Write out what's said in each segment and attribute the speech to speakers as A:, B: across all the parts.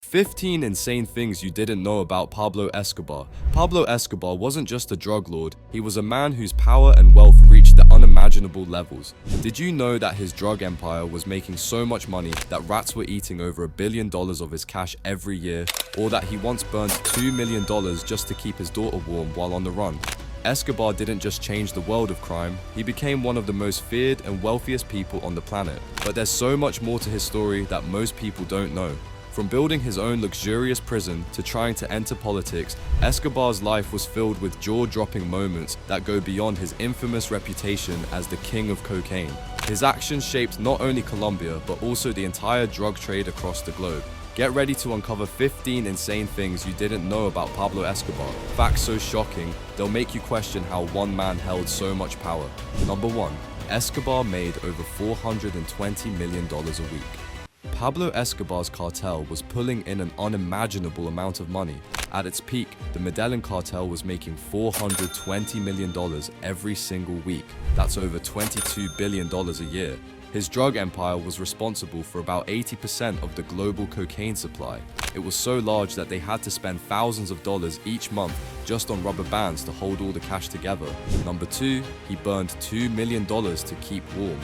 A: 15 insane things you didn't know about Pablo Escobar. Pablo Escobar wasn't just a drug lord, he was a man whose power and wealth reached the unimaginable levels. Did you know that his drug empire was making so much money that rats were eating over $1 billion of his cash every year? Or that he once burned $2 million just to keep his daughter warm while on the run? Escobar didn't just change the world of crime, he became one of the most feared and wealthiest people on the planet. But there's so much more to his story that most people don't know. From building his own luxurious prison to trying to enter politics, Escobar's life was filled with jaw-dropping moments that go beyond his infamous reputation as the king of cocaine. His actions shaped not only Colombia, but also the entire drug trade across the globe. Get ready to uncover 15 insane things you didn't know about Pablo Escobar. Facts so shocking, they'll make you question how one man held so much power. Number 1. Escobar made over $420 million a week. Pablo Escobar's cartel was pulling in an unimaginable amount of money. At its peak, the Medellín Cartel was making $420 million every single week. That's over $22 billion a year. His drug empire was responsible for about 80% of the global cocaine supply. It was so large that they had to spend thousands of dollars each month just on rubber bands to hold all the cash together. Number 2, he burned $2 million to keep warm.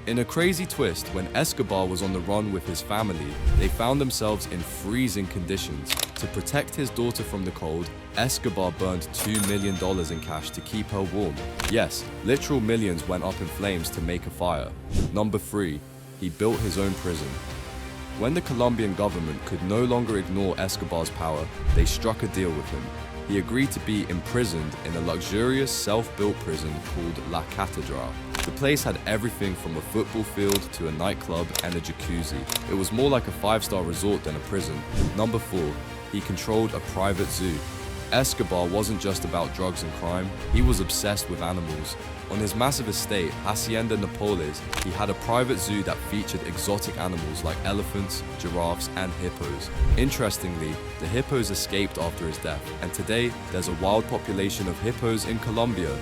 A: In a crazy twist, when Escobar was on the run with his family, they found themselves in freezing conditions. To protect his daughter from the cold, Escobar burned $2 million in cash to keep her warm. Yes, literal millions went up in flames to make a fire. Number 3, he built his own prison. When the Colombian government could no longer ignore Escobar's power, they struck a deal with him. He agreed to be imprisoned in a luxurious self-built prison called La Catedral. The place had everything from a football field to a nightclub and a jacuzzi. It was more like a 5-star resort than a prison. Number 4, he controlled a private zoo. Escobar wasn't just about drugs and crime, he was obsessed with animals. On his massive estate, Hacienda Napoles, he had a private zoo that featured exotic animals like elephants, giraffes, and hippos. Interestingly, the hippos escaped after his death, and today there's a wild population of hippos in Colombia.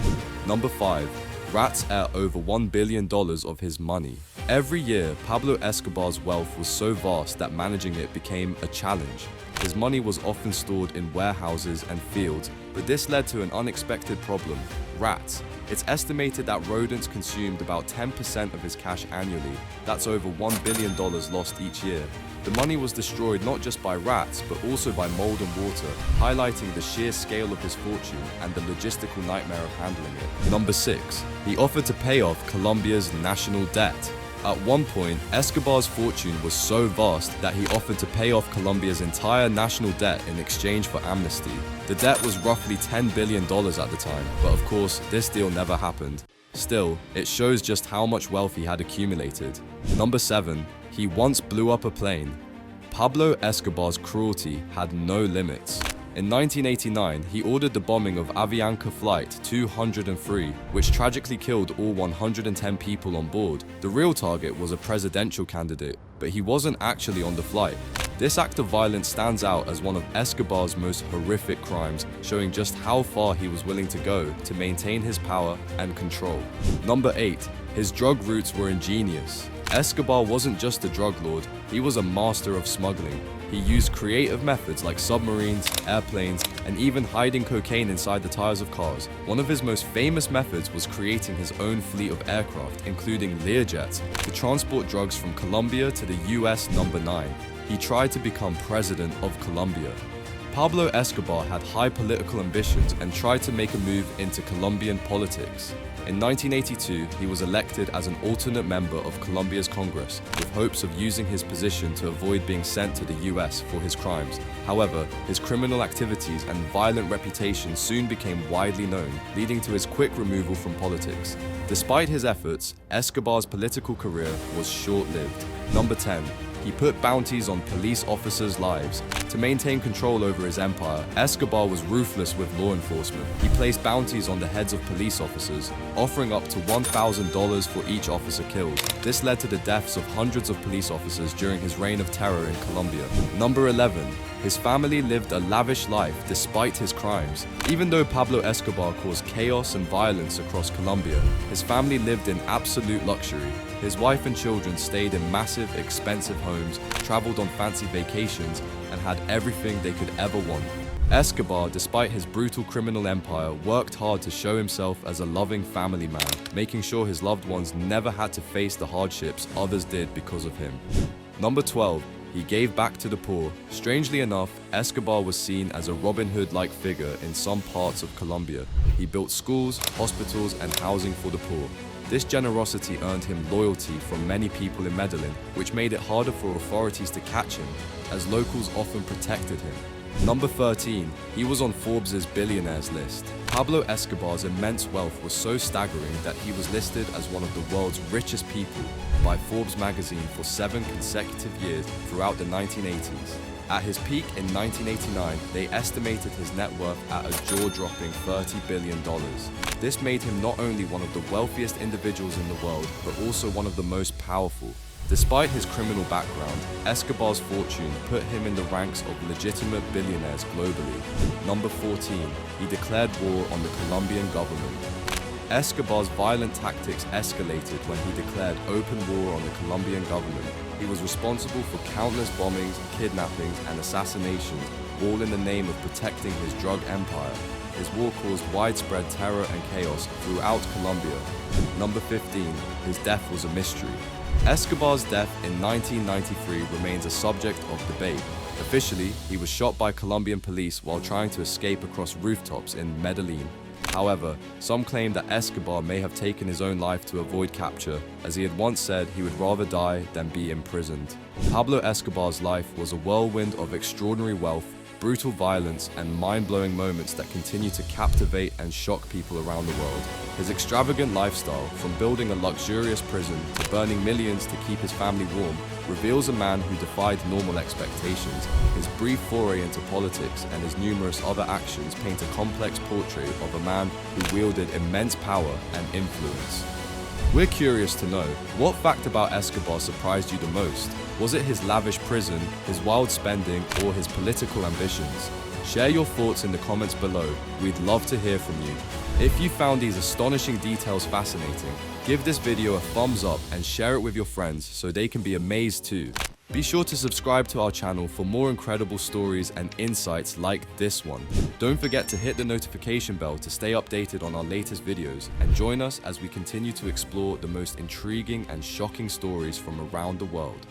A: Number 5. Rats ate over $1 billion of his money. Every year, Pablo Escobar's wealth was so vast that managing it became a challenge. His money was often stored in warehouses and fields, but this led to an unexpected problem: rats. It's estimated that rodents consumed about 10% of his cash annually. That's over $1 billion lost each year. The money was destroyed not just by rats, but also by mold and water, highlighting the sheer scale of his fortune and the logistical nightmare of handling it. Number 6. He offered to pay off Colombia's national debt. At one point, Escobar's fortune was so vast that he offered to pay off Colombia's entire national debt in exchange for amnesty. The debt was roughly $10 billion at the time, but of course, this deal never happened. Still, it shows just how much wealth he had accumulated. Number 7. He once blew up a plane. Pablo Escobar's cruelty had no limits. In 1989, he ordered the bombing of Avianca Flight 203, which tragically killed all 110 people on board. The real target was a presidential candidate, but he wasn't actually on the flight. This act of violence stands out as one of Escobar's most horrific crimes, showing just how far he was willing to go to maintain his power and control. Number 8. His drug routes were ingenious. Escobar wasn't just a drug lord, he was a master of smuggling. He used creative methods like submarines, airplanes, and even hiding cocaine inside the tires of cars. One of his most famous methods was creating his own fleet of aircraft, including Learjets, to transport drugs from Colombia to the US Number 9. He tried to become president of Colombia. Pablo Escobar had high political ambitions and tried to make a move into Colombian politics. In 1982, he was elected as an alternate member of Colombia's Congress, with hopes of using his position to avoid being sent to the US for his crimes. However, his criminal activities and violent reputation soon became widely known, leading to his quick removal from politics. Despite his efforts, Escobar's political career was short-lived. Number 10. He put bounties on police officers' lives. To maintain control over his empire, Escobar was ruthless with law enforcement. He placed bounties on the heads of police officers, offering up to $1,000 for each officer killed. This led to the deaths of hundreds of police officers during his reign of terror in Colombia. Number 11. His family lived a lavish life despite his crimes. Even though Pablo Escobar caused chaos and violence across Colombia, his family lived in absolute luxury. His wife and children stayed in massive, expensive homes, traveled on fancy vacations, and had everything they could ever want. Escobar, despite his brutal criminal empire, worked hard to show himself as a loving family man, making sure his loved ones never had to face the hardships others did because of him. Number 12. He gave back to the poor. Strangely enough, Escobar was seen as a Robin Hood-like figure in some parts of Colombia. He built schools, hospitals, and housing for the poor. This generosity earned him loyalty from many people in Medellín, which made it harder for authorities to catch him, as locals often protected him. Number 13. He was on Forbes' billionaires list. Pablo Escobar's immense wealth was so staggering that he was listed as one of the world's richest people by Forbes magazine for 7 consecutive years throughout the 1980s. At his peak in 1989, they estimated his net worth at a jaw-dropping $30 billion. This made him not only one of the wealthiest individuals in the world, but also one of the most powerful. Despite his criminal background, Escobar's fortune put him in the ranks of legitimate billionaires globally. Number 14. He declared war on the Colombian government. Escobar's violent tactics escalated when he declared open war on the Colombian government. He was responsible for countless bombings, kidnappings, and assassinations, all in the name of protecting his drug empire. His war caused widespread terror and chaos throughout Colombia. Number 15. His death was a mystery. Escobar's death in 1993 remains a subject of debate. Officially, he was shot by Colombian police while trying to escape across rooftops in Medellín. However, some claim that Escobar may have taken his own life to avoid capture, as he had once said he would rather die than be imprisoned. Pablo Escobar's life was a whirlwind of extraordinary wealth, brutal violence, and mind-blowing moments that continue to captivate and shock people around the world. His extravagant lifestyle, from building a luxurious prison to burning millions to keep his family warm, reveals a man who defied normal expectations. His brief foray into politics and his numerous other actions paint a complex portrait of a man who wielded immense power and influence. We're curious to know, what fact about Escobar surprised you the most? Was it his lavish prison, his wild spending, or his political ambitions? Share your thoughts in the comments below. We'd love to hear from you. If you found these astonishing details fascinating, give this video a thumbs up and share it with your friends so they can be amazed too. Be sure to subscribe to our channel for more incredible stories and insights like this one. Don't forget to hit the notification bell to stay updated on our latest videos, and join us as we continue to explore the most intriguing and shocking stories from around the world.